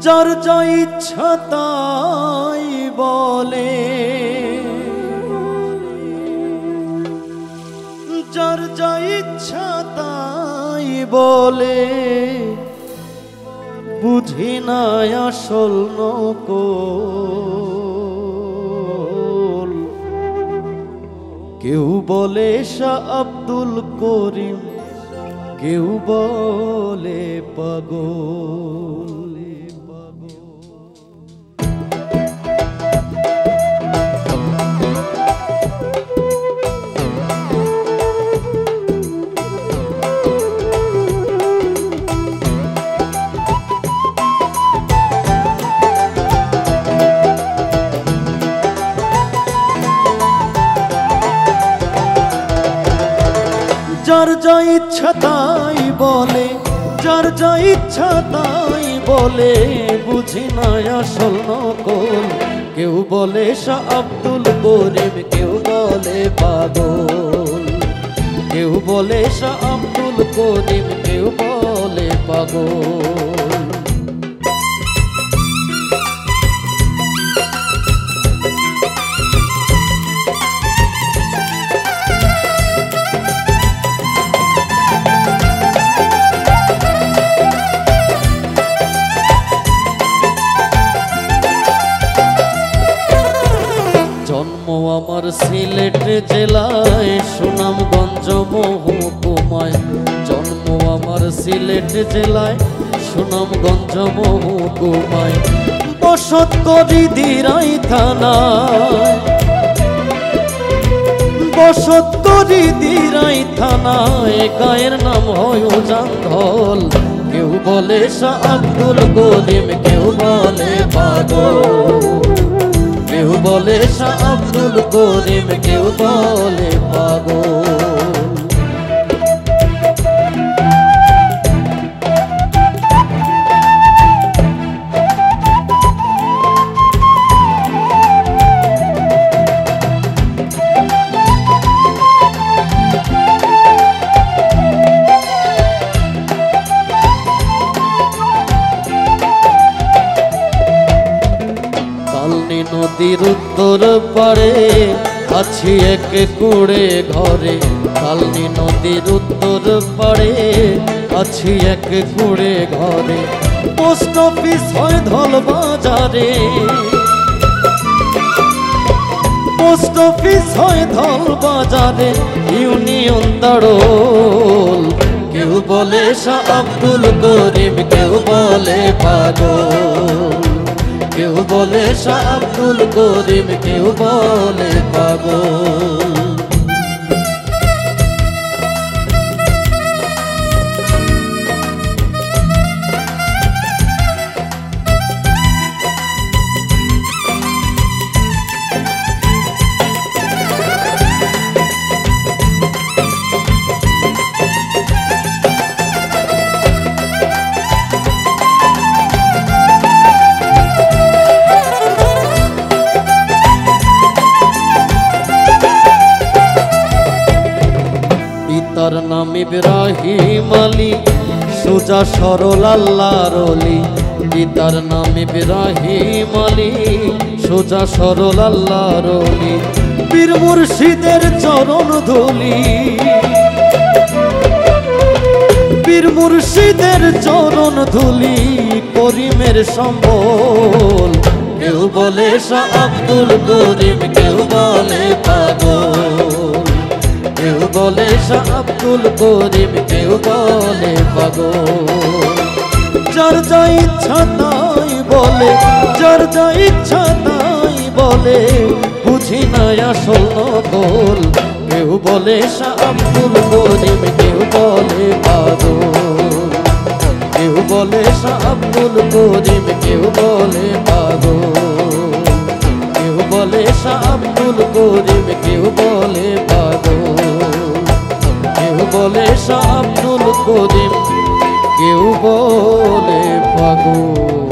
যার যা ইচ্ছা তাই বলে, যার যা ইচ্ছা তাই বলে, বুঝি না আসল নকল। কেউ বলে শাহ আব্দুল করিম, কেউ বলে পাগল। যার যা ইচ্ছা তাই বলে, যার যা ইচ্ছা তাই বলে, বুঝি না আসল নকল। কেউ বলে শাহ আব্দুল করিম, কেউ বলে পাগল। কেউ বলে শাহ আব্দুল করিম, কেউ বলে পাগল। আমার সিলেট জেলায় সুনামগঞ্জ মহকুমায়, জন্ম আমার সিলেট জেলায় সুনামগঞ্জ মহকুমায়, বসত করি দিরাই থানায়, বসত করি দিরাই থানায়, গায়ের নাম হয় উজানধল। কেউ বলে শাহ আব্দুল করিম, কেউ বলে পাগল। কেউ বলে শাহ আব্দুল করিম, কেউ বলে পাগল। কালনী নদীর উত্তর পারে আছি এক কুড়ে ঘরে, কালনী নদীর উত্তর পারে আছি এক কুড়ে ঘরে। পোস্ট অফিস হয় ধল বাজারে, পোস্ট অফিস হয় ধল বাজারে, ইউনিয়ন দারোল। কেউ বলে শাহ আব্দুল করিম, কেউ বলে পাগল। কেউ বলে শাহ আব্দুল করিম, কেউ বলে পাগল। পিতার নাম ইব্রাহিম আলী, সোজা সরল আল্লাহর ওলি। পিতার নাম ইব্রাহিম আলী, সোজা সরল আল্লাহর ওলি। পীর মুর্শিদের চরণ ধুলি, পীর মুর্শিদের চরণ ধুলি, করিমের সম্বল। কেউ বলে শাহ আব্দুল করিম, কেউ বলে পাগল। কেউ বলে শাহ আব্দুল করিম, কেউ বলে পাগল। যার যা ইচ্ছা তাই বলে, যার যা ইচ্ছা তাই বলে, বুঝি না আসল নকল। কেউ বলে শাহ আব্দুল করিম, কেউ বলে পাগল। কেউ বলে শাহ আব্দুল করিম, কেউ বলে পাগল। কেউ বলে শাহ আব্দুল করিম, কেউ বলে পাগল। কেউ বলে শাহ আব্দুল করিম, কেউ বলে পাগল।